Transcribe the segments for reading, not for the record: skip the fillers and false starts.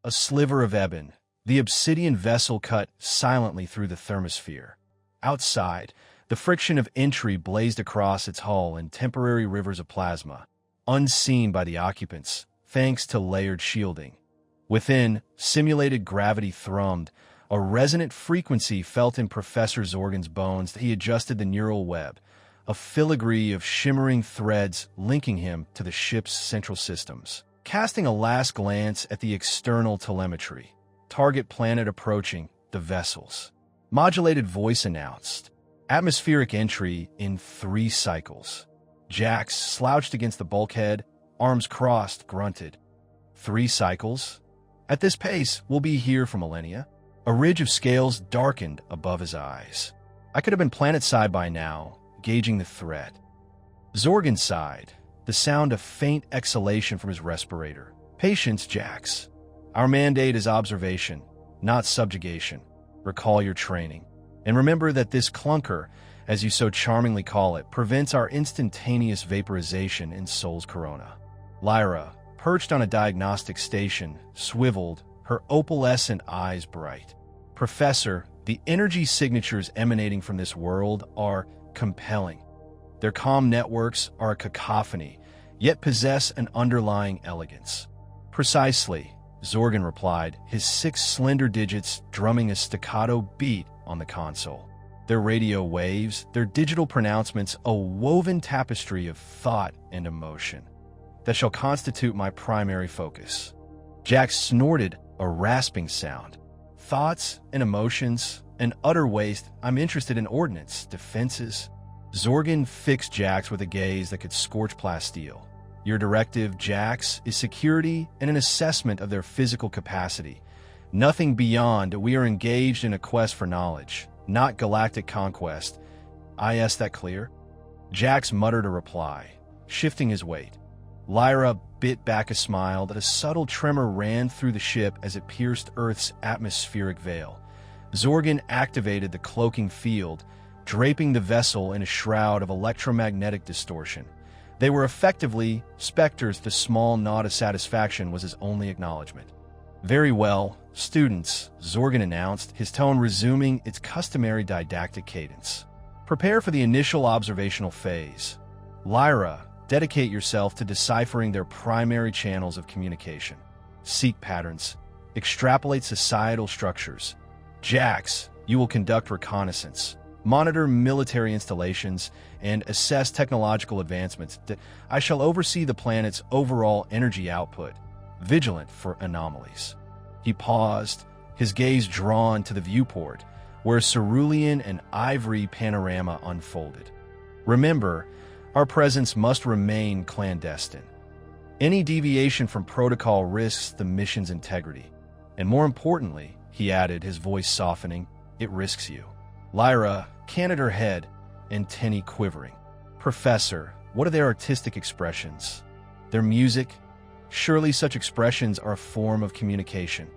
A sliver of ebon, the obsidian vessel cut silently through the thermosphere. Outside, the friction of entry blazed across its hull in temporary rivers of plasma, unseen by the occupants, thanks to layered shielding. Within, simulated gravity thrummed, a resonant frequency felt in Professor Zorgan's bones that he adjusted the neural web, a filigree of shimmering threads linking him to the ship's central systems. Casting a last glance at the external telemetry, target planet approaching, the vessels. Modulated voice announced, atmospheric entry in 3 cycles. Jax slouched against the bulkhead, arms crossed, grunted. 3 cycles? At this pace, we'll be here for millennia. A ridge of scales darkened above his eyes. I could have been planet-side by now, gauging the threat. Zorgan sighed, the sound of faint exhalation from his respirator. Patience, Jax. Our mandate is observation, not subjugation. Recall your training. And remember that this clunker, as you so charmingly call it, prevents our instantaneous vaporization in Sol's corona. Lyra, perched on a diagnostic station, swiveled, her opalescent eyes bright. Professor, the energy signatures emanating from this world are compelling. Their comm networks are a cacophony, yet possess an underlying elegance. Precisely, Zorgan replied, his 6 slender digits drumming a staccato beat on the console. Their radio waves, their digital pronouncements, a woven tapestry of thought and emotion that shall constitute my primary focus. Jax snorted a rasping sound. Thoughts and emotions, an utter waste. I'm interested in ordnance, defenses. Zorgan fixed Jax with a gaze that could scorch plasteel. Your directive, Jax, is security and an assessment of their physical capacity. Nothing beyond. We are engaged in a quest for knowledge, not galactic conquest. Is that clear? Jax muttered a reply, shifting his weight. Lyra bit back a smile that a subtle tremor ran through the ship as it pierced Earth's atmospheric veil. Zorgan activated the cloaking field, draping the vessel in a shroud of electromagnetic distortion. They were effectively specters. The small nod of satisfaction was his only acknowledgement. Very well, students, Zorgan announced, his tone resuming its customary didactic cadence. Prepare for the initial observational phase. Lyra, dedicate yourself to deciphering their primary channels of communication. Seek patterns. Extrapolate societal structures. Jax, you will conduct reconnaissance, monitor military installations, and assess technological advancements. I shall oversee the planet's overall energy output, vigilant for anomalies. He paused, his gaze drawn to the viewport, where a cerulean and ivory panorama unfolded. Remember, our presence must remain clandestine. Any deviation from protocol risks the mission's integrity. And more importantly, he added, his voice softening, it risks you. Lyra canted her head, antennae quivering. Professor, what are their artistic expressions? Their music? Surely such expressions are a form of communication.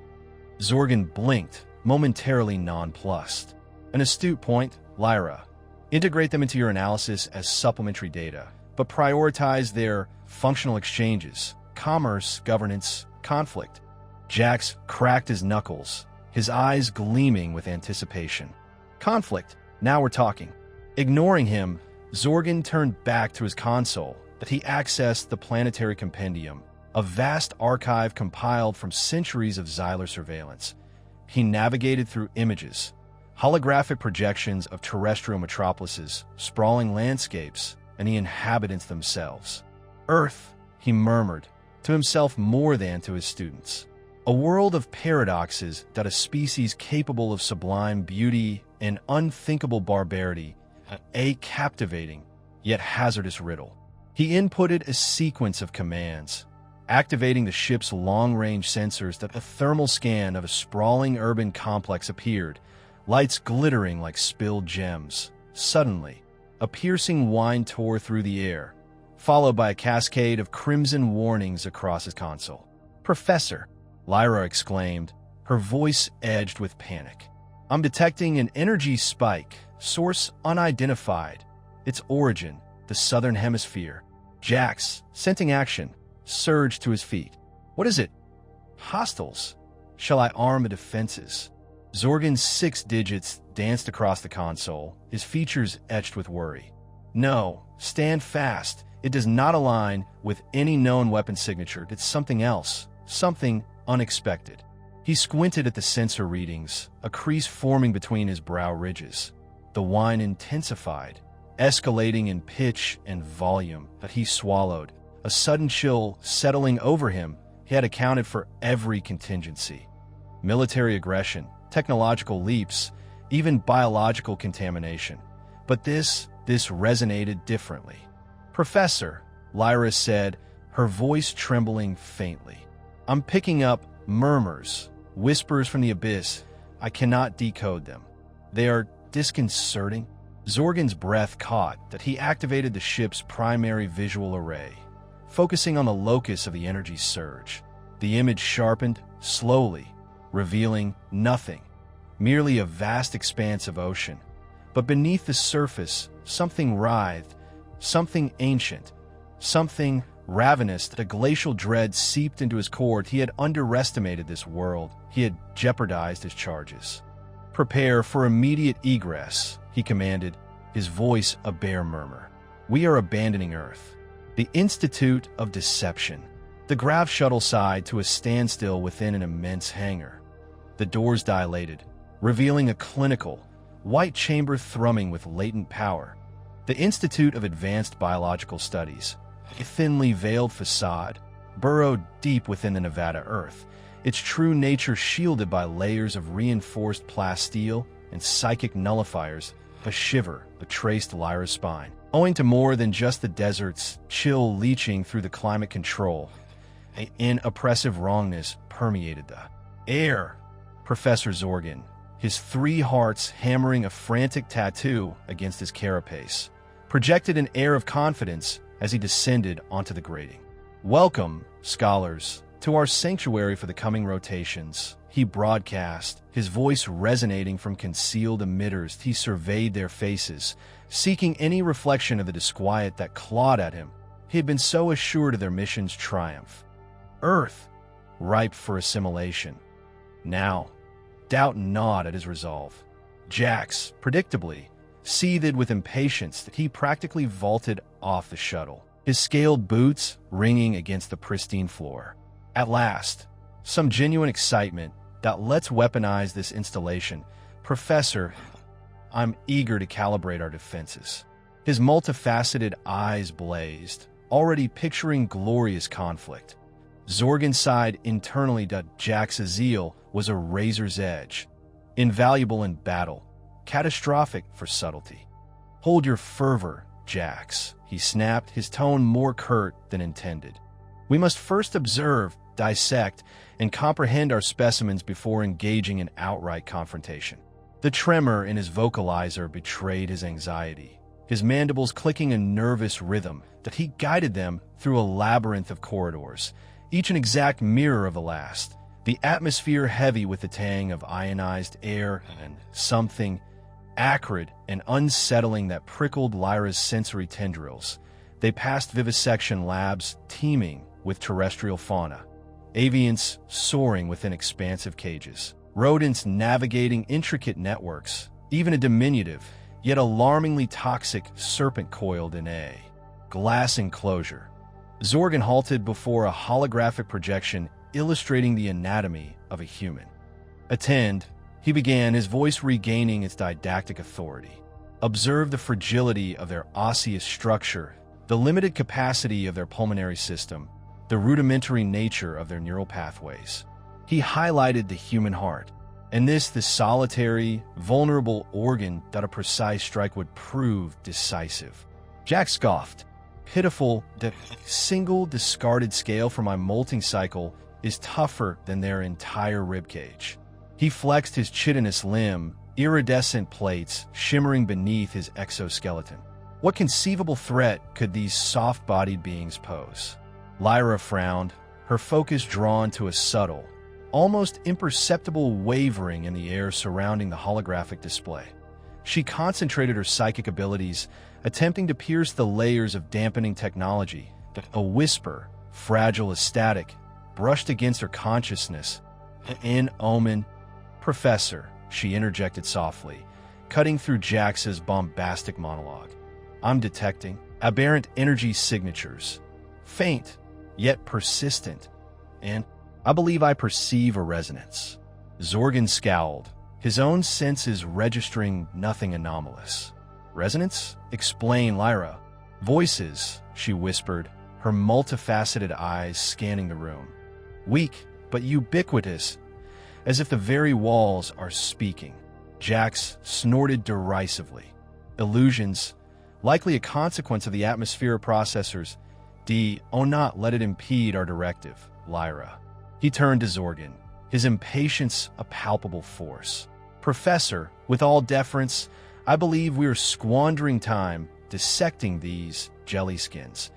Zorgan blinked, momentarily nonplussed. An astute point, Lyra. Integrate them into your analysis as supplementary data, but prioritize their functional exchanges, commerce, governance, conflict. Jax cracked his knuckles, his eyes gleaming with anticipation. Conflict, now we're talking. Ignoring him, Zorgan turned back to his console, that he accessed the planetary compendium, a vast archive compiled from centuries of Xyler surveillance. He navigated through images, holographic projections of terrestrial metropolises, sprawling landscapes, and the inhabitants themselves. Earth, he murmured, to himself more than to his students. A world of paradoxes that a species capable of sublime beauty and unthinkable barbarity, a captivating, yet hazardous riddle. He inputted a sequence of commands, activating the ship's long-range sensors that a thermal scan of a sprawling urban complex appeared, lights glittering like spilled gems. Suddenly, a piercing whine tore through the air, followed by a cascade of crimson warnings across his console. Professor, Lyra exclaimed, her voice edged with panic. I'm detecting an energy spike, source unidentified. Its origin, the southern hemisphere. Jax, scenting action, surged to his feet. What is it? Hostiles. shall I arm the defenses? Zorgan's 6 digits danced across the console, his features etched with worry. No, stand fast. It does not align with any known weapon signature. It's something else, something unexpected. He squinted at the sensor readings, a crease forming between his brow ridges. The whine intensified, escalating in pitch and volume, but he swallowed, a sudden chill settling over him. He had accounted for every contingency. Military aggression, technological leaps, even biological contamination. But this resonated differently. "Professor," Lyra said, her voice trembling faintly. "I'm picking up murmurs, whispers from the abyss. I cannot decode them. They are disconcerting." Zorgan's breath caught that he activated the ship's primary visual array, focusing on the locus of the energy surge. The image sharpened, slowly, revealing nothing, merely a vast expanse of ocean. But beneath the surface, something writhed, something ancient, something ravenous that a glacial dread seeped into his core. He had underestimated this world. He had jeopardized his charges. "Prepare for immediate egress," he commanded, his voice a bare murmur. "We are abandoning Earth." The Institute of Deception. The grav shuttle sighed to a standstill within an immense hangar. The doors dilated, revealing a clinical, white chamber thrumming with latent power. The Institute of Advanced Biological Studies, a thinly veiled facade, burrowed deep within the Nevada earth, its true nature shielded by layers of reinforced plasteel and psychic nullifiers. A shiver betraced Lyra's spine, owing to more than just the desert's chill leaching through the climate control. An oppressive wrongness permeated the air. Professor Zorgan, his 3 hearts hammering a frantic tattoo against his carapace, projected an air of confidence as he descended onto the grating. "Welcome, scholars, to our sanctuary for the coming rotations," he broadcast, his voice resonating from concealed emitters. He surveyed their faces, seeking any reflection of the disquiet that clawed at him. He had been so assured of their mission's triumph. Earth, ripe for assimilation. Now, doubt gnawed at his resolve. Jax, predictably, seethed with impatience that he practically vaulted off the shuttle, his scaled boots ringing against the pristine floor. At last, some genuine excitement that "let's weaponize this installation. Professor, I'm eager to calibrate our defenses." His multifaceted eyes blazed, already picturing glorious conflict. Zorgan sighed internally that Jax's zeal was a razor's edge, invaluable in battle, catastrophic for subtlety. "Hold your fervor, Jax," he snapped, his tone more curt than intended. "We must first observe, dissect, and comprehend our specimens before engaging in outright confrontation." The tremor in his vocalizer betrayed his anxiety, his mandibles clicking a nervous rhythm that he guided them through a labyrinth of corridors, each an exact mirror of the last, the atmosphere heavy with the tang of ionized air and something acrid and unsettling that prickled Lyra's sensory tendrils. They passed vivisection labs teeming with terrestrial fauna, avians soaring within expansive cages, rodents navigating intricate networks, even a diminutive, yet alarmingly toxic serpent coiled in a glass enclosure. Zorgan halted before a holographic projection illustrating the anatomy of a human. "Attend," he began, his voice regaining its didactic authority. "Observe the fragility of their osseous structure, the limited capacity of their pulmonary system, the rudimentary nature of their neural pathways." He highlighted the human heart, and the solitary, vulnerable organ that a precise strike would prove decisive. Jack scoffed. "Pitiful, the single discarded scale from my molting cycle is tougher than their entire ribcage." He flexed his chitinous limb, iridescent plates shimmering beneath his exoskeleton. What conceivable threat could these soft-bodied beings pose? Lyra frowned, her focus drawn to a subtle, almost imperceptible wavering in the air surrounding the holographic display. She concentrated her psychic abilities, attempting to pierce the layers of dampening technology. A whisper, fragile as static, brushed against her consciousness, In omen, Professor, she interjected softly, cutting through Jax's bombastic monologue. I'm detecting aberrant energy signatures, faint, yet persistent, and I believe I perceive a resonance. Zorgan scowled, his own senses registering nothing anomalous. Resonance? Explain, Lyra. Voices, she whispered, her multifaceted eyes scanning the room. Weak, but ubiquitous, as if the very walls are speaking. Jax snorted derisively. Illusions, likely a consequence of the atmosphere processors. Oh, not let it impede our directive, Lyra. He turned to Zorgan, his impatience a palpable force. Professor, with all deference, I believe we are squandering time dissecting these jellyskins.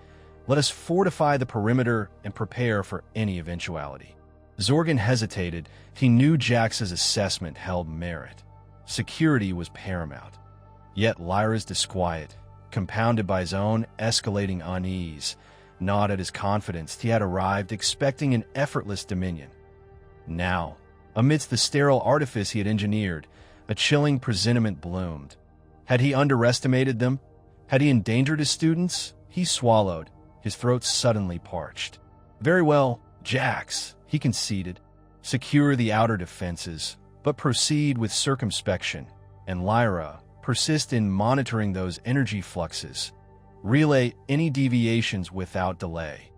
Let us fortify the perimeter and prepare for any eventuality. Zorgan hesitated. He knew Jax's assessment held merit. Security was paramount. Yet Lyra's disquiet, compounded by his own escalating unease, gnawed at his confidence. He had arrived expecting an effortless dominion. Now, amidst the sterile artifice he had engineered, a chilling presentiment bloomed. Had he underestimated them? Had he endangered his students? He swallowed, his throat suddenly parched. Very well, Jax, he conceded. Secure the outer defenses, but proceed with circumspection. And Lyra, persist in monitoring those energy fluxes. Relay any deviations without delay.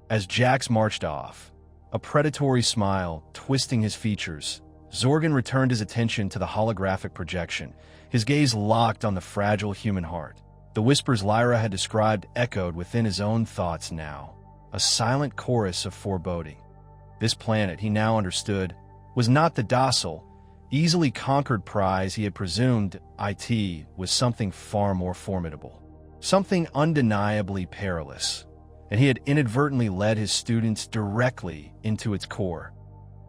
As Jax marched off, a predatory smile twisting his features, Zorgan returned his attention to the holographic projection, his gaze locked on the fragile human heart. The whispers Lyra had described echoed within his own thoughts now, a silent chorus of foreboding. This planet, he now understood, was not the docile, easily conquered prize he had presumed. It was something far more formidable, something undeniably perilous, and he had inadvertently led his students directly into its core,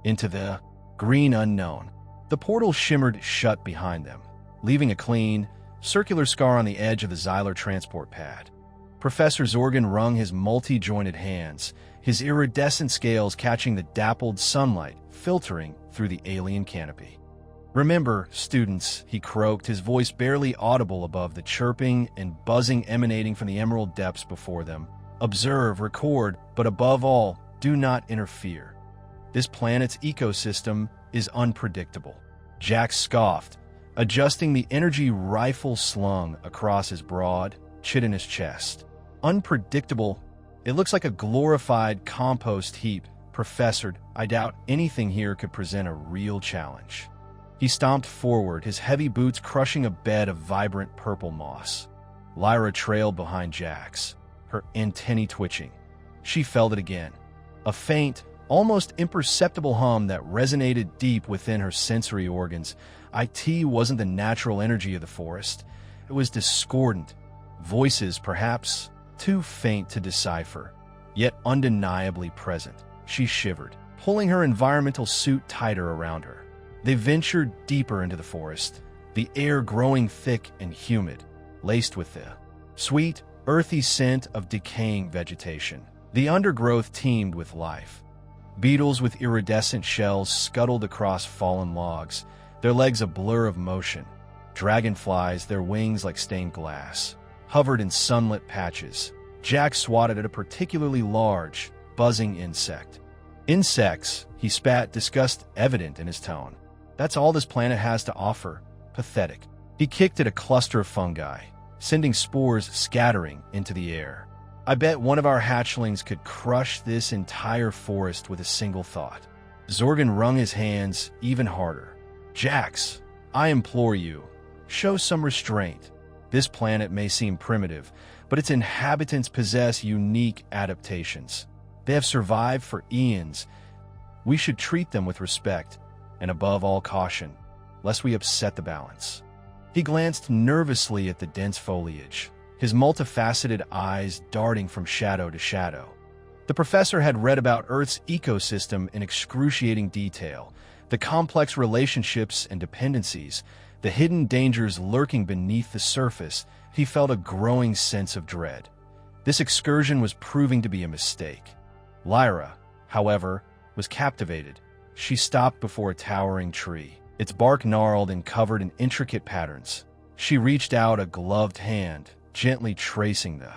into the green unknown. The portal shimmered shut behind them, leaving a clean, circular scar on the edge of the Xylar transport pad. Professor Zorgan wrung his multi-jointed hands, his iridescent scales catching the dappled sunlight filtering through the alien canopy. Remember, students, he croaked, his voice barely audible above the chirping and buzzing emanating from the emerald depths before them. Observe, record, but above all, do not interfere. This planet's ecosystem is unpredictable. Jax scoffed, adjusting the energy rifle slung across his broad, chitinous chest. Unpredictable? It looks like a glorified compost heap. Professor, I doubt anything here could present a real challenge. He stomped forward, his heavy boots crushing a bed of vibrant purple moss. Lyra trailed behind Jax, her antennae twitching. She felt it again. A faint, almost imperceptible hum that resonated deep within her sensory organs. It wasn't the natural energy of the forest. It was discordant. Voices, perhaps, too faint to decipher, yet undeniably present. She shivered, pulling her environmental suit tighter around her. They ventured deeper into the forest, the air growing thick and humid, laced with the sweet, earthy scent of decaying vegetation. The undergrowth teemed with life. Beetles with iridescent shells scuttled across fallen logs, their legs a blur of motion. Dragonflies, their wings like stained glass, hovered in sunlit patches. Jack swatted at a particularly large, buzzing insect. Insects, he spat, disgust evident in his tone. That's all this planet has to offer. Pathetic. He kicked at a cluster of fungi, sending spores scattering into the air. I bet one of our hatchlings could crush this entire forest with a single thought. Zorgan wrung his hands even harder. Jax, I implore you, show some restraint. This planet may seem primitive, but its inhabitants possess unique adaptations. They have survived for eons. We should treat them with respect, and above all caution, lest we upset the balance. He glanced nervously at the dense foliage, his multifaceted eyes darting from shadow to shadow. The professor had read about Earth's ecosystem in excruciating detail, the complex relationships and dependencies, the hidden dangers lurking beneath the surface. He felt a growing sense of dread. This excursion was proving to be a mistake. Lyra, however, was captivated, She stopped before a towering tree, its bark gnarled and covered in intricate patterns. She reached out a gloved hand, gently tracing the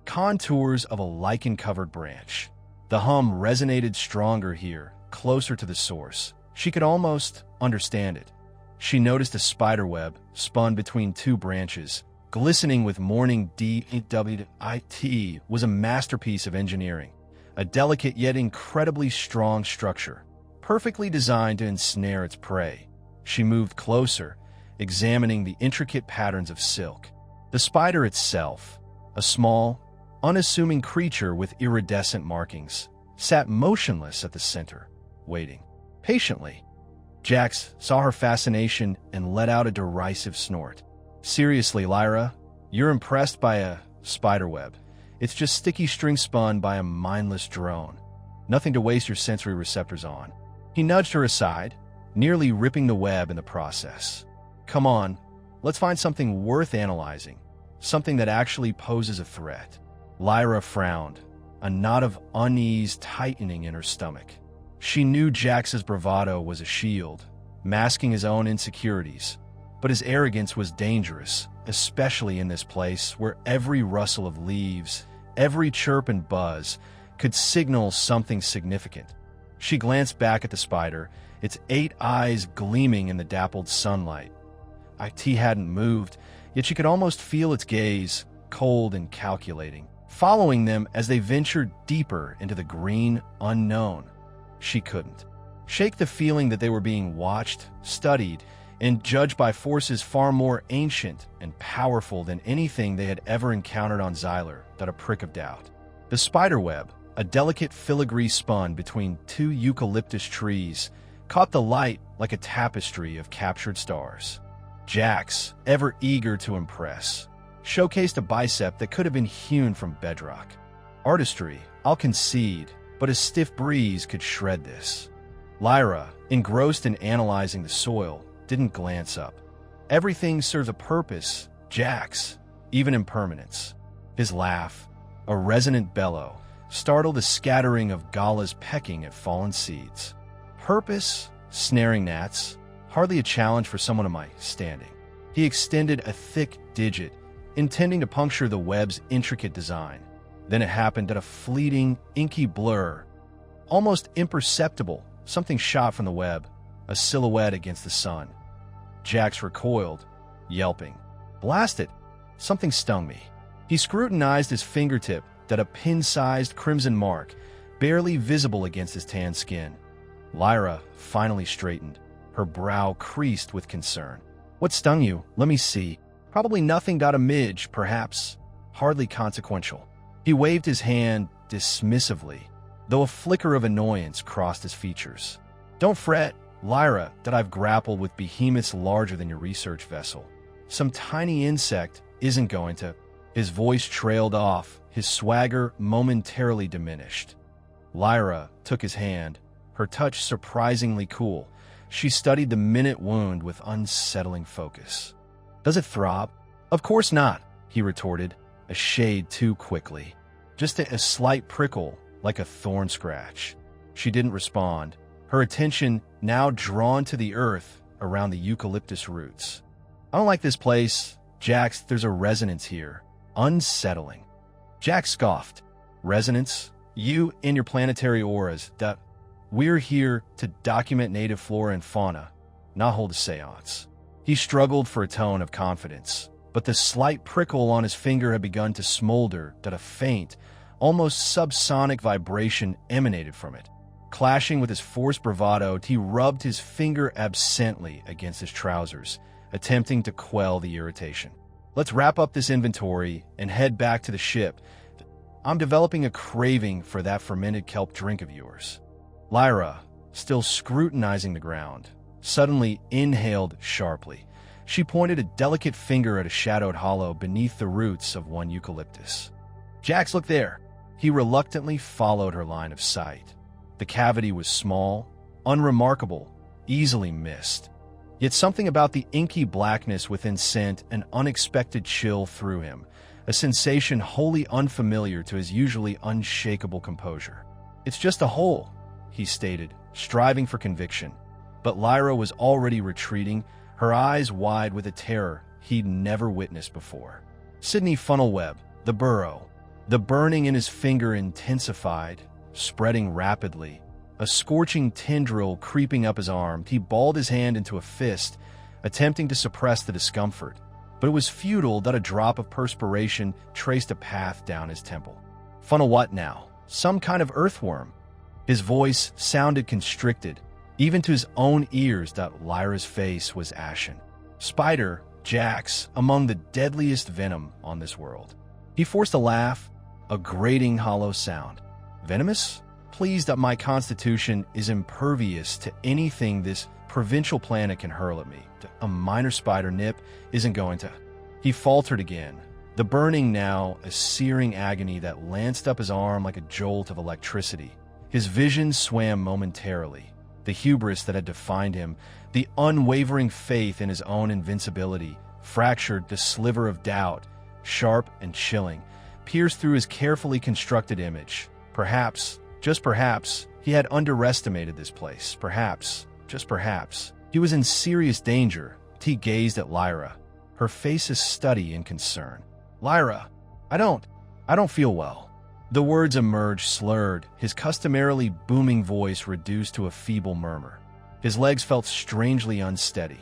contours of a lichen-covered branch. The hum resonated stronger here, closer to the source. She could almost understand it. She noticed a spiderweb spun between two branches, glistening with morning DWIT was a masterpiece of engineering, a delicate yet incredibly strong structure, perfectly designed to ensnare its prey. She moved closer, examining the intricate patterns of silk. The spider itself, a small, unassuming creature with iridescent markings, sat motionless at the center, waiting patiently. Jax saw her fascination and let out a derisive snort. Seriously, Lyra, you're impressed by a spiderweb. It's just sticky string spun by a mindless drone. Nothing to waste your sensory receptors on. He nudged her aside, nearly ripping the web in the process. Come on, let's find something worth analyzing, something that actually poses a threat. Lyra frowned, a knot of unease tightening in her stomach. She knew Jax's bravado was a shield, masking his own insecurities, but his arrogance was dangerous, especially in this place where every rustle of leaves, every chirp and buzz could signal something significant. She glanced back at the spider, its 8 eyes gleaming in the dappled sunlight. IT hadn't moved, yet she could almost feel its gaze, cold and calculating, following them as they ventured deeper into the green unknown. She couldn't shake the feeling that they were being watched, studied, and judged by forces far more ancient and powerful than anything they had ever encountered on Xylar, without a prick of doubt. The spiderweb, a delicate filigree spun between 2 eucalyptus trees, caught the light like a tapestry of captured stars. Jax, ever eager to impress, showcased a bicep that could have been hewn from bedrock. Artistry, I'll concede, but a stiff breeze could shred this. Lyra, engrossed in analyzing the soil, didn't glance up. Everything serves a purpose, Jax, even impermanence. His laugh, a resonant bellow, startled a scattering of galas pecking at fallen seeds. Purpose, snaring gnats, hardly a challenge for someone of my standing. He extended a thick digit, intending to puncture the web's intricate design. Then it happened at a fleeting, inky blur. Almost imperceptible, something shot from the web, a silhouette against the sun. Jax recoiled, yelping. Blast it! Something stung me. He scrutinized his fingertip, that a pin-sized crimson mark, barely visible against his tan skin. Lyra finally straightened, her brow creased with concern. What stung you? Let me see. Probably nothing. A midge, perhaps. Hardly consequential. He waved his hand dismissively, though a flicker of annoyance crossed his features. Don't fret, Lyra, that I've grappled with behemoths larger than your research vessel. Some tiny insect isn't going to... His voice trailed off, his swagger momentarily diminished. Lyra took his hand, her touch surprisingly cool. She studied the minute wound with unsettling focus. Does it throb? Of course not, he retorted, a shade too quickly. Just a slight prickle, like a thorn scratch. She didn't respond, her attention now drawn to the earth around the eucalyptus roots. I don't like this place, Jax. There's a resonance here. Unsettling. Jax scoffed. Resonance? You and your planetary auras. We're here to document native flora and fauna, not hold a seance. He struggled for a tone of confidence, but the slight prickle on his finger had begun to smolder, that a faint, almost subsonic vibration emanated from it. Clashing with his forced bravado, he rubbed his finger absently against his trousers, attempting to quell the irritation. Let's wrap up this inventory and head back to the ship. I'm developing a craving for that fermented kelp drink of yours. Lyra, still scrutinizing the ground, suddenly inhaled sharply. She pointed a delicate finger at a shadowed hollow beneath the roots of one eucalyptus. Jax, look there. He reluctantly followed her line of sight. The cavity was small, unremarkable, easily missed. Yet something about the inky blackness within sent an unexpected chill through him, a sensation wholly unfamiliar to his usually unshakable composure. It's just a hole, he stated, striving for conviction. But Lyra was already retreating, her eyes wide with a terror he'd never witnessed before. Sidney Funnelweb, the burrow. The burning in his finger intensified, spreading rapidly. A scorching tendril creeping up his arm, he balled his hand into a fist, attempting to suppress the discomfort. But it was futile that a drop of perspiration traced a path down his temple. Funnel what now? Some kind of earthworm? His voice sounded constricted, even to his own ears. That Lyra's face was ashen. Spider, Jax, among the deadliest venom on this world. He forced a laugh, a grating hollow sound. Venomous? Pleased that my constitution is impervious to anything this provincial planet can hurl at me. A minor spider nip isn't going to... He faltered again, the burning now a searing agony that lanced up his arm like a jolt of electricity. His vision swam momentarily. The hubris that had defined him, the unwavering faith in his own invincibility, fractured the sliver of doubt, sharp and chilling, pierced through his carefully constructed image. Perhaps, just perhaps, he had underestimated this place. Perhaps, just perhaps, he was in serious danger. He gazed at Lyra, her face's study in concern. Lyra, I don't feel well. The words emerged slurred, his customarily booming voice reduced to a feeble murmur. His legs felt strangely unsteady.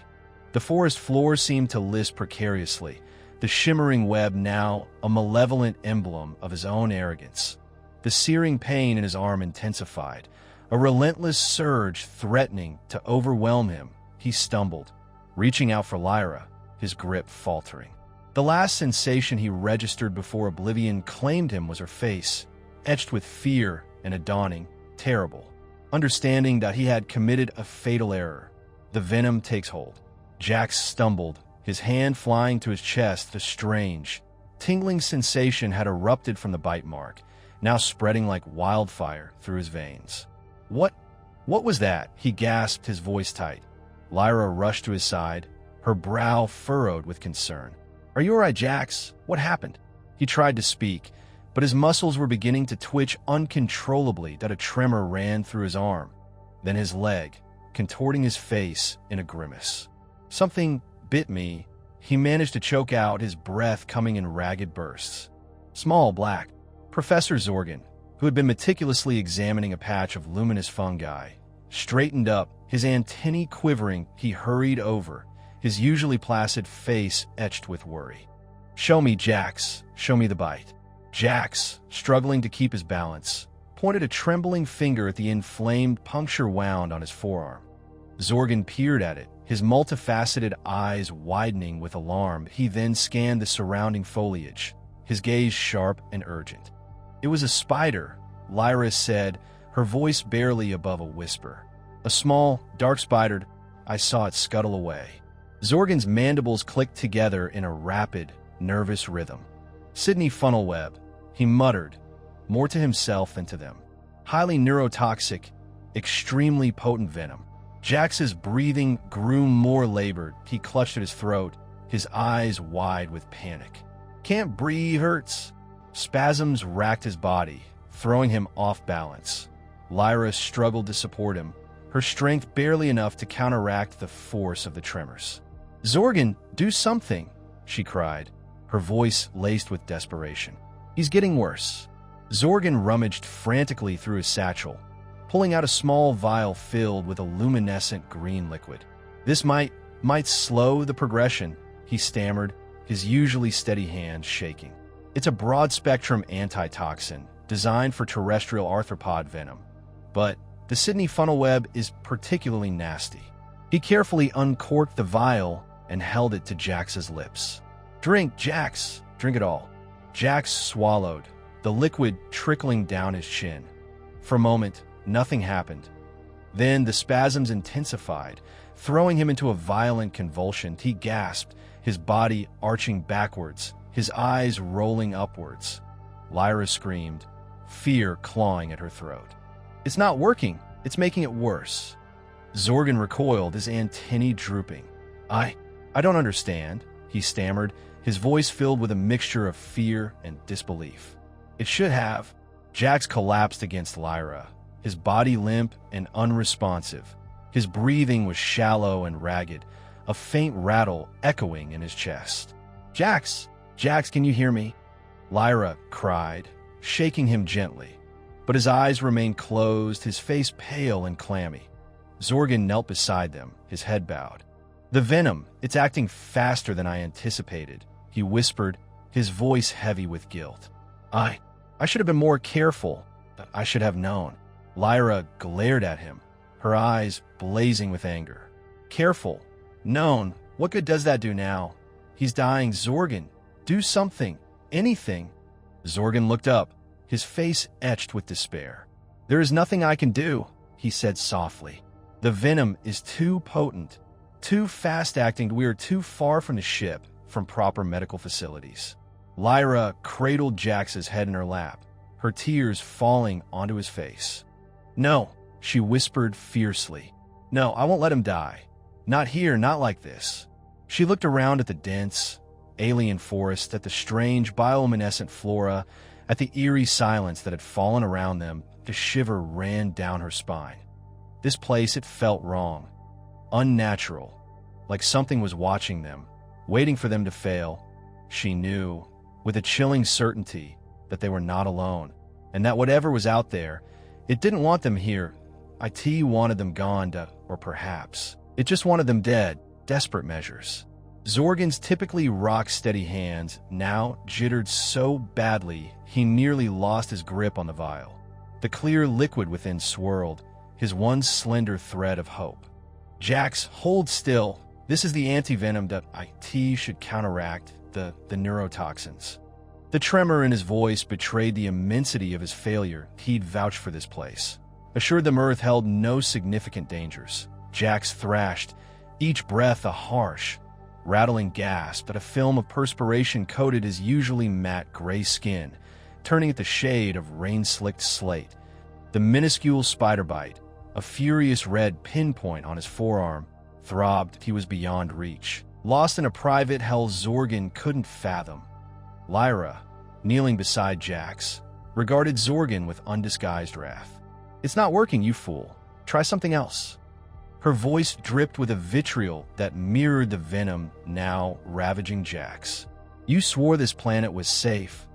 The forest floor seemed to lisp precariously, the shimmering web now a malevolent emblem of his own arrogance. The searing pain in his arm intensified, a relentless surge threatening to overwhelm him. He stumbled, reaching out for Lyra, his grip faltering. The last sensation he registered before oblivion claimed him was her face, etched with fear and a dawning, terrible, understanding that he had committed a fatal error. The venom takes hold. Jax stumbled, his hand flying to his chest. The strange, tingling sensation had erupted from the bite mark, now spreading like wildfire through his veins. What was that? He gasped, his voice tight. Lyra rushed to his side, her brow furrowed with concern. Are you all right, Jax? What happened? He tried to speak, but his muscles were beginning to twitch uncontrollably. That a tremor ran through his arm, then his leg, contorting his face in a grimace. Something bit me. He managed to choke out, his breath coming in ragged bursts. Small, black. Professor Zorgan, who had been meticulously examining a patch of luminous fungi, straightened up, his antennae quivering. He hurried over, his usually placid face etched with worry. Show me, Jax. Show me the bite. Jax, struggling to keep his balance, pointed a trembling finger at the inflamed puncture wound on his forearm. Zorgan peered at it, his multifaceted eyes widening with alarm. He then scanned the surrounding foliage, his gaze sharp and urgent. It was a spider, Lyra said, her voice barely above a whisper. A small, dark-spidered. I saw it scuttle away. Zorgan's mandibles clicked together in a rapid, nervous rhythm. Sidney Funnelweb, he muttered, more to himself than to them. Highly neurotoxic, extremely potent venom. Jax's breathing grew more labored. He clutched at his throat, his eyes wide with panic. Can't breathe, hurts. Spasms racked his body, throwing him off balance. Lyra struggled to support him, her strength barely enough to counteract the force of the tremors. Zorgan, do something, she cried, her voice laced with desperation. He's getting worse. Zorgan rummaged frantically through his satchel, pulling out a small vial filled with a luminescent green liquid. This might slow the progression, he stammered, his usually steady hand shaking. It's a broad-spectrum antitoxin designed for terrestrial arthropod venom, but the Sidney Funnelweb is particularly nasty. He carefully uncorked the vial and held it to Jax's lips. Drink, Jax, drink it all. Jax swallowed, the liquid trickling down his chin. For a moment, nothing happened. Then the spasms intensified, throwing him into a violent convulsion. He gasped, his body arching backwards, his eyes rolling upwards. Lyra screamed, fear clawing at her throat. It's not working. It's making it worse. Zorgan recoiled, his antennae drooping. I don't understand, he stammered, his voice filled with a mixture of fear and disbelief. It should have. Jax collapsed against Lyra, his body limp and unresponsive. His breathing was shallow and ragged, a faint rattle echoing in his chest. "Jax! Jax, can you hear me?" Lyra cried, shaking him gently. But his eyes remained closed, his face pale and clammy. Zorgan knelt beside them, his head bowed. "The venom, it's acting faster than I anticipated," he whispered, his voice heavy with guilt. I should have been more careful. I should have known." Lyra glared at him, her eyes blazing with anger. "Careful? Known? What good does that do now? He's dying, Zorgan. Do something. Anything." Zorgan looked up, his face etched with despair. "There is nothing I can do," he said softly. "The venom is too potent, too fast-acting. We are too far from the ship, from proper medical facilities." Lyra cradled Jax's head in her lap, her tears falling onto his face. "No," she whispered fiercely. "No, I won't let him die. Not here, not like this." She looked around at the dense, alien forest, at the strange bioluminescent flora, at the eerie silence that had fallen around them. The shiver ran down her spine. This place, it felt wrong, unnatural, like something was watching them, waiting for them to fail. She knew, with a chilling certainty, that they were not alone, and that whatever was out there, it didn't want them here. It wanted them gone, or perhaps it just wanted them dead. Desperate measures. Zorgan's typically rock-steady hands now jittered so badly he nearly lost his grip on the vial. The clear liquid within swirled, his one slender thread of hope. "Jax, hold still. This is the anti-venom that IT should counteract the neurotoxins." The tremor in his voice betrayed the immensity of his failure. He'd vouched for this place, assured them Earth held no significant dangers. Jax thrashed, each breath a harsh, rattling gasp that a film of perspiration coated his usually matte gray skin, turning it the shade of rain-slicked slate. The minuscule spider bite, a furious red pinpoint on his forearm, throbbed. He was beyond reach, lost in a private hell Zorgan couldn't fathom. Lyra, kneeling beside Jax, regarded Zorgan with undisguised wrath. "It's not working, you fool. Try something else." Her voice dripped with a vitriol that mirrored the venom now ravaging Jax. "You swore this planet was safe.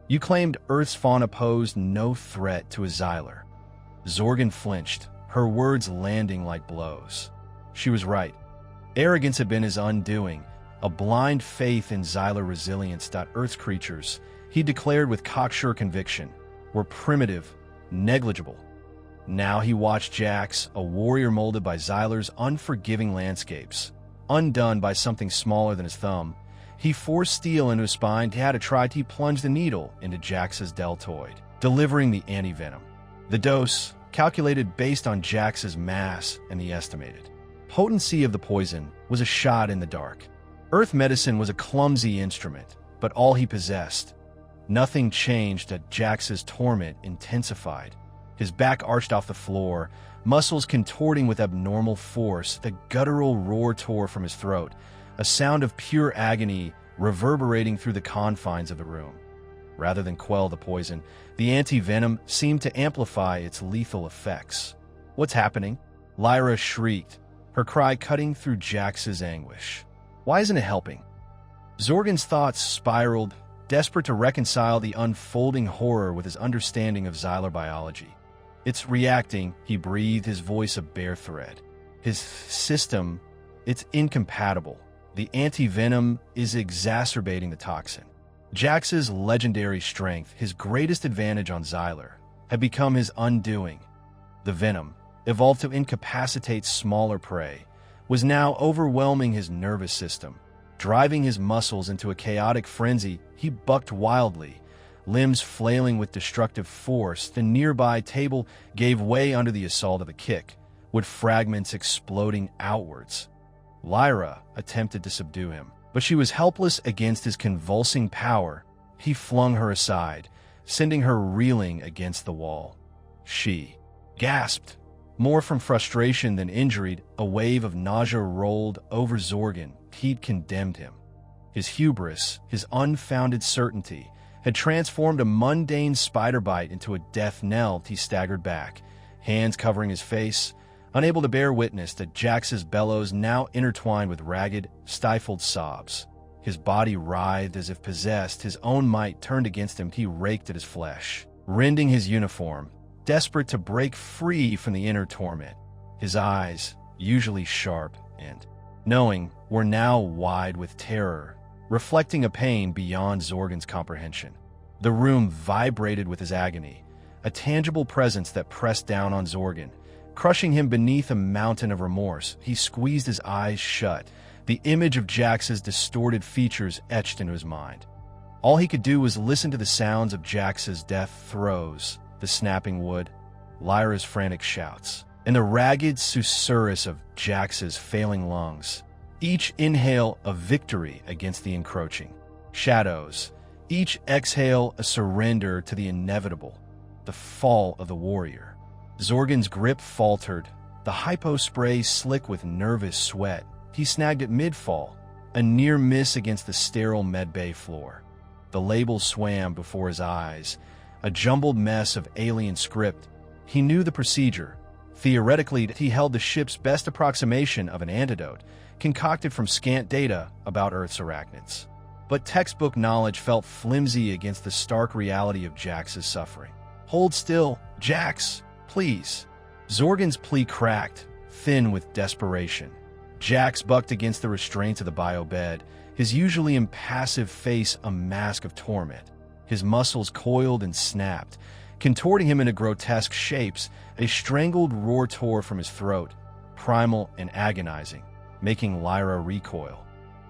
You claimed Earth's fauna posed no threat to a Xyler." Zorgan flinched, her words landing like blows. She was right. Arrogance had been his undoing, a blind faith in Xyler resilience. Earth's creatures, he declared with cocksure conviction, were primitive, negligible. Now he watched Jax, a warrior molded by Xyler's unforgiving landscapes, undone by something smaller than his thumb. He forced steel into his spine. He had to try to plunge the needle into Jax's deltoid, delivering the anti-venom. The dose, calculated based on Jax's mass and the estimated potency of the poison, was a shot in the dark. Earth medicine was a clumsy instrument, but all he possessed. Nothing changed as Jax's torment intensified. His back arched off the floor, muscles contorting with abnormal force. The guttural roar tore from his throat, a sound of pure agony reverberating through the confines of the room. Rather than quell the poison, the anti-venom seemed to amplify its lethal effects. "What's happening?" Lyra shrieked, her cry cutting through Jax's anguish. "Why isn't it helping?" Zorgan's thoughts spiraled, desperate to reconcile the unfolding horror with his understanding of Xyler biology. "It's reacting," he breathed, his voice a bare thread. "His system, it's incompatible. The anti-venom is exacerbating the toxin." Jax's legendary strength, his greatest advantage on Xyler, had become his undoing. The venom, evolved to incapacitate smaller prey, was now overwhelming his nervous system, driving his muscles into a chaotic frenzy. He bucked wildly, limbs flailing with destructive force. The nearby table gave way under the assault of a kick, with fragments exploding outwards. Lyra attempted to subdue him, but she was helpless against his convulsing power. He flung her aside, sending her reeling against the wall. She gasped, more from frustration than injury. A wave of nausea rolled over Zorgan. He'd condemned him. His hubris, his unfounded certainty, had transformed a mundane spider bite into a death knell. He staggered back, hands covering his face, unable to bear witness to Jax's bellows now intertwined with ragged, stifled sobs. His body writhed as if possessed, his own might turned against him. He raked at his flesh, rending his uniform, desperate to break free from the inner torment. His eyes, usually sharp and knowing, were now wide with terror, reflecting a pain beyond Zorgan's comprehension. The room vibrated with his agony, a tangible presence that pressed down on Zorgan, crushing him beneath a mountain of remorse. He squeezed his eyes shut, the image of Jax's distorted features etched into his mind. All he could do was listen to the sounds of Jax's death throes, the snapping wood, Lyra's frantic shouts, and the ragged susurrus of Jax's failing lungs. Each inhale a victory against the encroaching shadows, each exhale a surrender to the inevitable, the fall of the warrior. Zorgan's grip faltered, the hypo spray slick with nervous sweat. He snagged at mid-fall, a near miss against the sterile medbay floor. The label swam before his eyes, a jumbled mess of alien script. He knew the procedure. Theoretically, he held the ship's best approximation of an antidote, concocted from scant data about Earth's arachnids. But textbook knowledge felt flimsy against the stark reality of Jax's suffering. "Hold still, Jax, please." Zorgan's plea cracked, thin with desperation. Jax bucked against the restraints of the bio-bed, his usually impassive face a mask of torment. His muscles coiled and snapped, contorting him into grotesque shapes. A strangled roar tore from his throat, primal and agonizing, making Lyra recoil.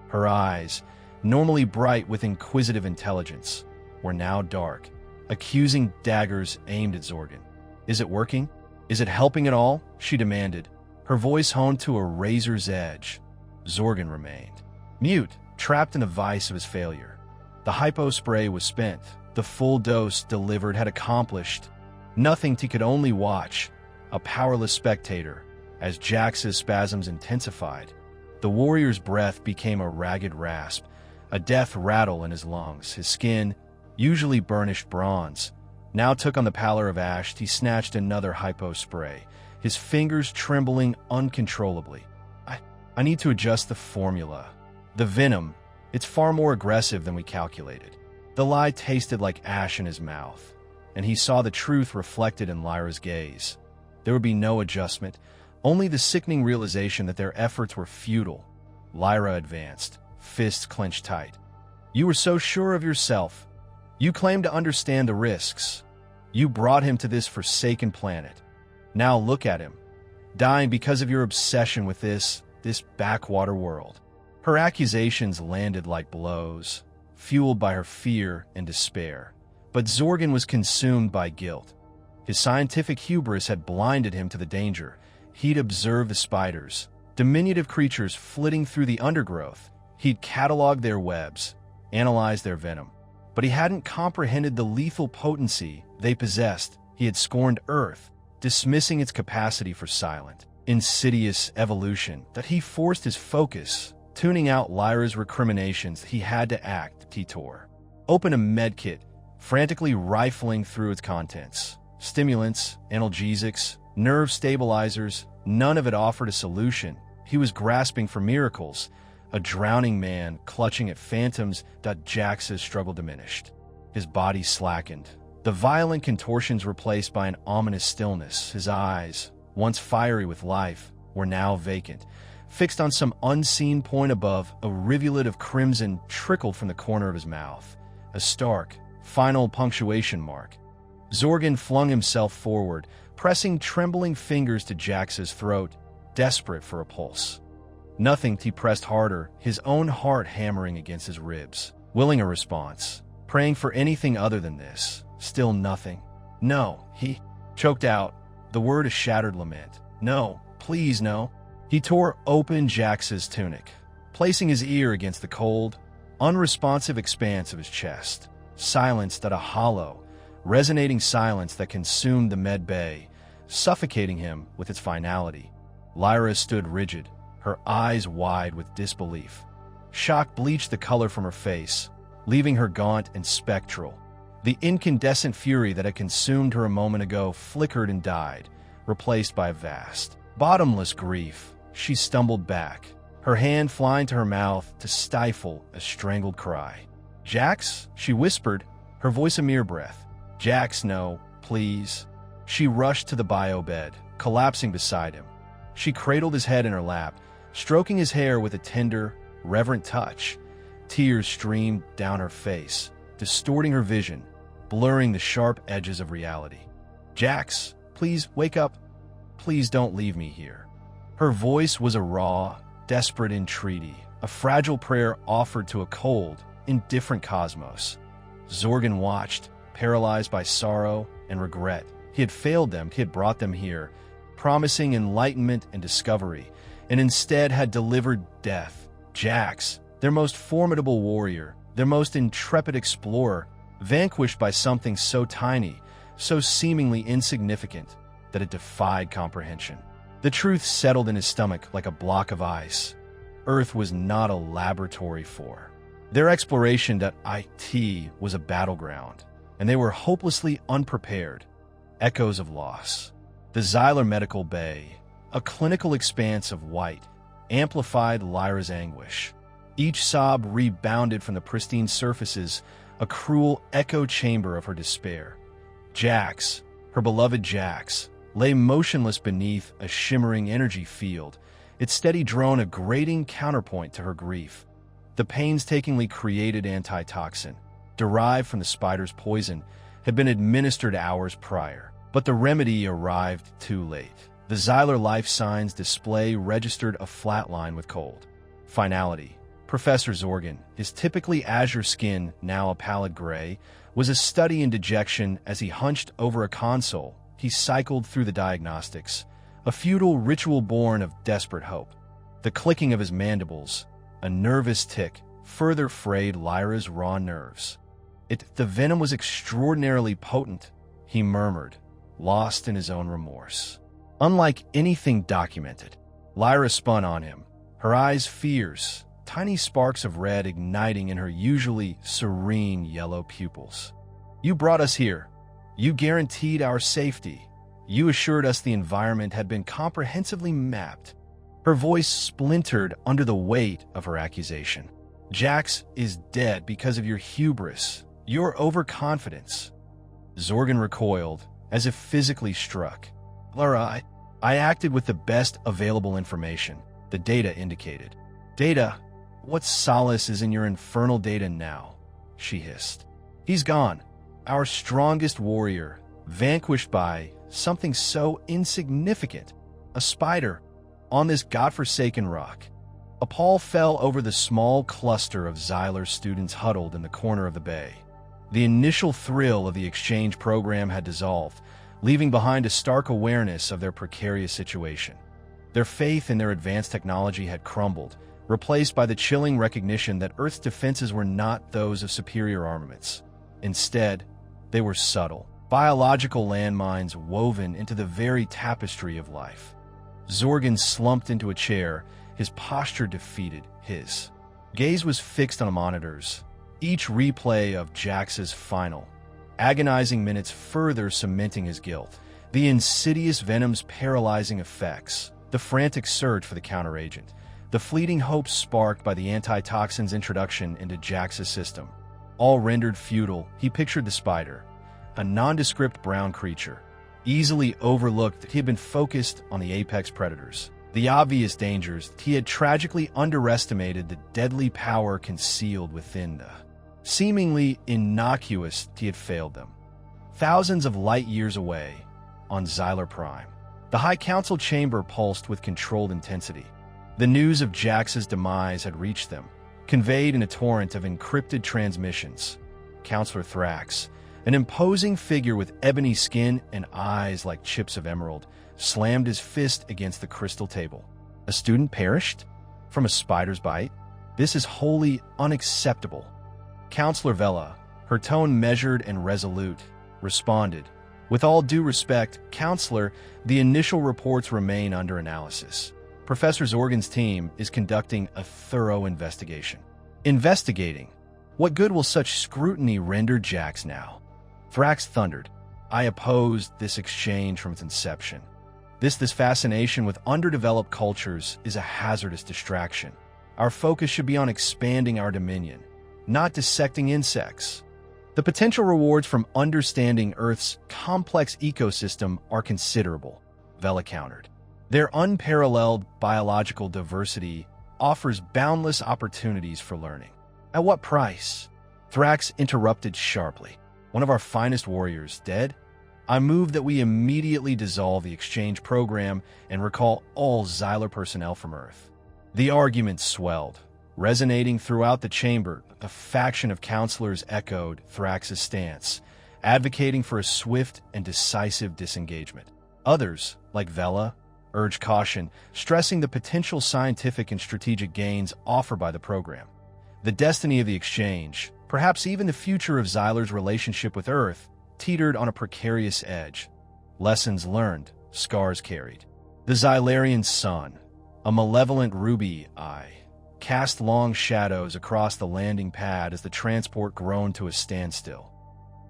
Her eyes, normally bright with inquisitive intelligence, were now dark, accusing daggers aimed at Zorgan. "Is it working? Is it helping at all?" she demanded, her voice honed to a razor's edge. Zorgan remained mute, trapped in the vice of his failure. The hypo spray was spent. The full dose delivered had accomplished nothing. He could only watch, a powerless spectator, as Jax's spasms intensified. The warrior's breath became a ragged rasp, a death rattle in his lungs. His skin, usually burnished bronze, now took on the pallor of ash. He snatched another hypo spray, his fingers trembling uncontrollably. I need to adjust the formula. The venom, it's far more aggressive than we calculated." The lie tasted like ash in his mouth, and he saw the truth reflected in Lyra's gaze. There would be no adjustment, only the sickening realization that their efforts were futile. Lyra advanced, fists clenched tight. "You were so sure of yourself. You claimed to understand the risks. You brought him to this forsaken planet. Now look at him, dying because of your obsession with this backwater world." Her accusations landed like blows, fueled by her fear and despair. But Zorgan was consumed by guilt. His scientific hubris had blinded him to the danger. He'd observed the spiders, diminutive creatures flitting through the undergrowth. He'd cataloged their webs, analyzed their venom. But he hadn't comprehended the lethal potency they possessed. He had scorned Earth, dismissing its capacity for silent, insidious evolution. That he forced his focus, tuning out Lyra's recriminations. He had to act. He tore open a medkit, frantically rifling through its contents. Stimulants, analgesics, nerve stabilizers, none of it offered a solution. He was grasping for miracles, a drowning man clutching at phantoms. Jax's struggle diminished. His body slackened, the violent contortions replaced by an ominous stillness. His eyes, once fiery with life, were now vacant, fixed on some unseen point above. A rivulet of crimson trickled from the corner of his mouth, a stark, final punctuation mark. Zorgan flung himself forward, pressing trembling fingers to Jax's throat, desperate for a pulse. Nothing. He pressed harder, his own heart hammering against his ribs, willing a response, praying for anything other than this. Still nothing. "No," he choked out, the word a shattered lament. "No, please no." He tore open Jax's tunic, placing his ear against the cold, unresponsive expanse of his chest. Silence, that a hollow, resonating silence that consumed the med bay, suffocating him with its finality. Lyra stood rigid, her eyes wide with disbelief. Shock bleached the color from her face, leaving her gaunt and spectral. The incandescent fury that had consumed her a moment ago flickered and died, replaced by a vast, bottomless grief. She stumbled back, her hand flying to her mouth to stifle a strangled cry. "Jax," she whispered, her voice a mere breath. "Jax, no, please." She rushed to the bio bed, collapsing beside him. She cradled his head in her lap, stroking his hair with a tender, reverent touch. Tears streamed down her face, distorting her vision, blurring the sharp edges of reality. "Jax, please wake up. Please don't leave me here." Her voice was a raw, desperate entreaty, a fragile prayer offered to a cold, indifferent cosmos. Zorgan watched, paralyzed by sorrow and regret. He had failed them, he had brought them here, promising enlightenment and discovery, and instead had delivered death. Jax, their most formidable warrior, their most intrepid explorer, vanquished by something so tiny, so seemingly insignificant, that it defied comprehension. The truth settled in his stomach like a block of ice. Earth was not a laboratory for their exploration. It was a battleground, and they were hopelessly unprepared. Echoes of loss. The Xylar Medical Bay, a clinical expanse of white, amplified Lyra's anguish. Each sob rebounded from the pristine surfaces, a cruel echo chamber of her despair. Jax, her beloved Jax, lay motionless beneath a shimmering energy field, its steady drone a grating counterpoint to her grief. The painstakingly created antitoxin, derived from the spider's poison, had been administered hours prior, but the remedy arrived too late. The Xylar life signs display registered a flatline with cold. Finality. Professor Zorgan, his typically azure skin now a pallid gray, was a study in dejection as he hunched over a console. He cycled through the diagnostics, a futile ritual born of desperate hope. The clicking of his mandibles, a nervous tick, further frayed Lyra's raw nerves. The venom was extraordinarily potent, he murmured, lost in his own remorse. Unlike anything documented. Lyra spun on him, her eyes fierce, tiny sparks of red igniting in her usually serene yellow pupils. "You brought us here. You guaranteed our safety. You assured us the environment had been comprehensively mapped." Her voice splintered under the weight of her accusation. "Jax is dead because of your hubris, your overconfidence." Zorgan recoiled, as if physically struck. "Lyra, I acted with the best available information," the data indicated. "Data? What solace is in your infernal data now?" she hissed. "He's gone. Our strongest warrior, vanquished by something so insignificant, a spider, on this godforsaken rock." A pall fell over the small cluster of Xylar students huddled in the corner of the bay. The initial thrill of the exchange program had dissolved, leaving behind a stark awareness of their precarious situation. Their faith in their advanced technology had crumbled, replaced by the chilling recognition that Earth's defenses were not those of superior armaments. Instead, they were subtle, biological landmines woven into the very tapestry of life. Zorgan slumped into a chair, his posture defeated. His gaze was fixed on the monitors, each replay of Jax's final, agonizing minutes further cementing his guilt. The insidious venom's paralyzing effects, the frantic search for the counteragent, the fleeting hopes sparked by the antitoxin's introduction into Jax's system. All rendered futile, he pictured the spider, a nondescript brown creature, easily overlooked that he had been focused on the apex predators. The obvious dangers, he had tragically underestimated the deadly power concealed within the seemingly innocuous, he had failed them. Thousands of light years away, on Xylar Prime, the High Council chamber pulsed with controlled intensity. The news of Jax's demise had reached them, conveyed in a torrent of encrypted transmissions. Counselor Thrax, an imposing figure with ebony skin and eyes like chips of emerald, slammed his fist against the crystal table. "A student perished? From a spider's bite? This is wholly unacceptable." Counselor Vela, her tone measured and resolute, responded, "With all due respect, Counselor, the initial reports remain under analysis. Professor Zorgan's team is conducting a thorough investigation." "Investigating? What good will such scrutiny render Jax now?" Thrax thundered. "I opposed this exchange from its inception. This fascination with underdeveloped cultures is a hazardous distraction. Our focus should be on expanding our dominion, not dissecting insects. The potential rewards from understanding Earth's complex ecosystem are considerable, Vela countered. Their unparalleled biological diversity offers boundless opportunities for learning. At what price? Thrax interrupted sharply. One of our finest warriors dead? I move that we immediately dissolve the exchange program and recall all Xylar personnel from Earth. The argument swelled. Resonating throughout the chamber, a faction of counselors echoed Thrax's stance, advocating for a swift and decisive disengagement. Others, like Vela, urged caution, stressing the potential scientific and strategic gains offered by the program. The destiny of the exchange, perhaps even the future of Xylar's relationship with Earth, teetered on a precarious edge. Lessons learned, scars carried. The Xylarian sun, a malevolent ruby eye, cast long shadows across the landing pad as the transport groaned to a standstill.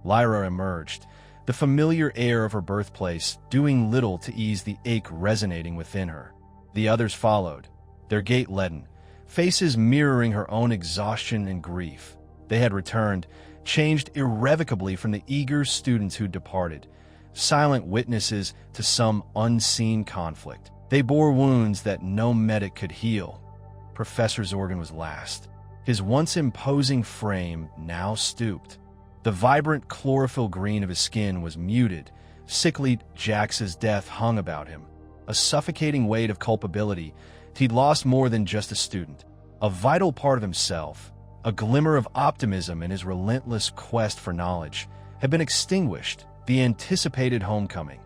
Lyra emerged, the familiar air of her birthplace doing little to ease the ache resonating within her. The others followed, their gait leaden, faces mirroring her own exhaustion and grief. They had returned, changed irrevocably from the eager students who departed, silent witnesses to some unseen conflict. They bore wounds that no medic could heal. Professor Zorgan was last. His once imposing frame now stooped. The vibrant chlorophyll green of his skin was muted. Sickly Jax's death hung about him. A suffocating weight of culpability. He'd lost more than just a student. A vital part of himself, a glimmer of optimism in his relentless quest for knowledge, had been extinguished. The anticipated homecoming.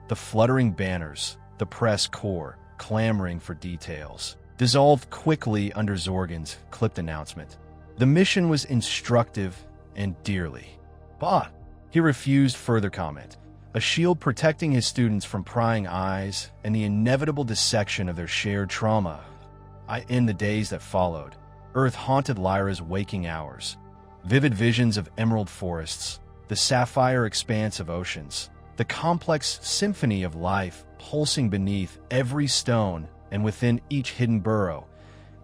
The fluttering banners, the press corps, clamoring for details, dissolved quickly under Zorgan's clipped announcement. The mission was instructive and dearly bought. He refused further comment, a shield protecting his students from prying eyes and the inevitable dissection of their shared trauma. In the days that followed, Earth haunted Lyra's waking hours. Vivid visions of emerald forests, the sapphire expanse of oceans, the complex symphony of life pulsing beneath every stone and within each hidden burrow,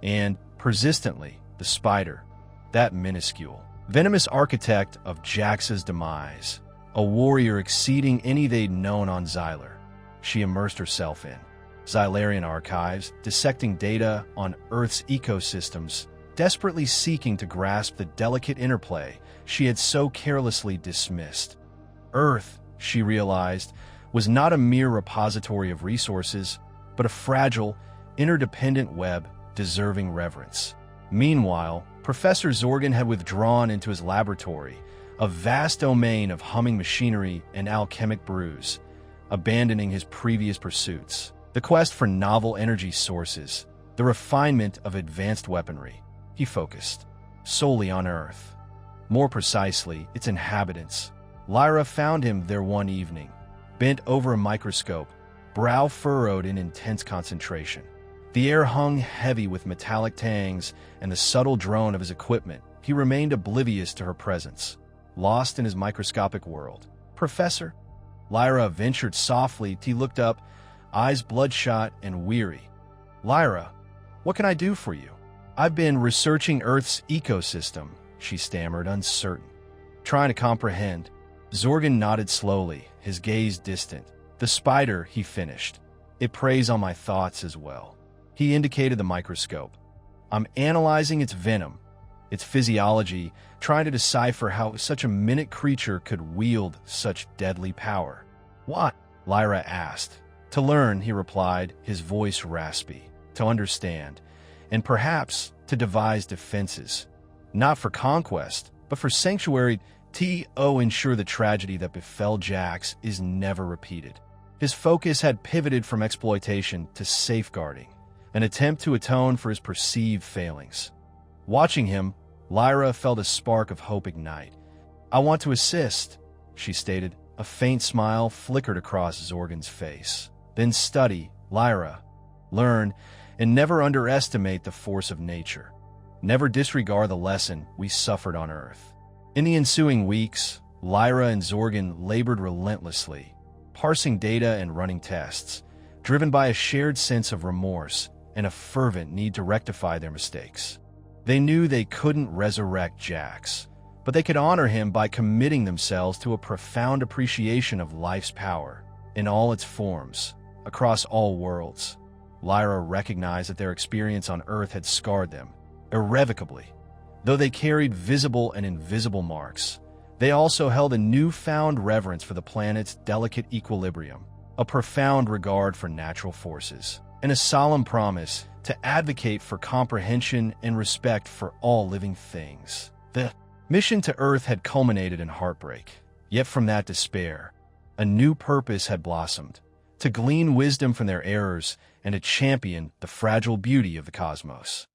and, persistently, the spider, that minuscule, venomous architect of Jax's demise, a warrior exceeding any they'd known on Xylar. She immersed herself in Xylarian archives, dissecting data on Earth's ecosystems, desperately seeking to grasp the delicate interplay she had so carelessly dismissed. Earth, she realized, was not a mere repository of resources, but a fragile, interdependent web deserving reverence. Meanwhile, Professor Zorgan had withdrawn into his laboratory, a vast domain of humming machinery and alchemic brews, abandoning his previous pursuits. The quest for novel energy sources, the refinement of advanced weaponry. He focused solely on Earth. More precisely, its inhabitants. Lyra found him there one evening, bent over a microscope, brow furrowed in intense concentration. The air hung heavy with metallic tangs and the subtle drone of his equipment. He remained oblivious to her presence, lost in his microscopic world. "Professor?" Lyra ventured softly. He looked up, eyes bloodshot and weary. "Lyra, what can I do for you?" "I've been researching Earth's ecosystem," she stammered, uncertain, trying to comprehend. Zorgan nodded slowly, his gaze distant. "The spider," he finished. "It preys on my thoughts as well." He indicated the microscope. "I'm analyzing its venom, its physiology, trying to decipher how such a minute creature could wield such deadly power." "What?" Lyra asked. "To learn," he replied, his voice raspy. "To understand, and perhaps to devise defenses. Not for conquest, but for sanctuary. To ensure the tragedy that befell Jax is never repeated." His focus had pivoted from exploitation to safeguarding, an attempt to atone for his perceived failings. Watching him, Lyra felt a spark of hope ignite. "I want to assist," she stated. A faint smile flickered across Zorgan's face. "Then study, Lyra. Learn, and never underestimate the force of nature. Never disregard the lesson we suffered on Earth." In the ensuing weeks, Lyra and Zorgan labored relentlessly, parsing data and running tests, driven by a shared sense of remorse and a fervent need to rectify their mistakes. They knew they couldn't resurrect Jax, but they could honor him by committing themselves to a profound appreciation of life's power in all its forms, across all worlds. Lyra recognized that their experience on Earth had scarred them irrevocably. Though they carried visible and invisible marks, they also held a newfound reverence for the planet's delicate equilibrium, a profound regard for natural forces, and a solemn promise to advocate for comprehension and respect for all living things. The mission to Earth had culminated in heartbreak, yet from that despair, a new purpose had blossomed: to glean wisdom from their errors and to champion the fragile beauty of the cosmos.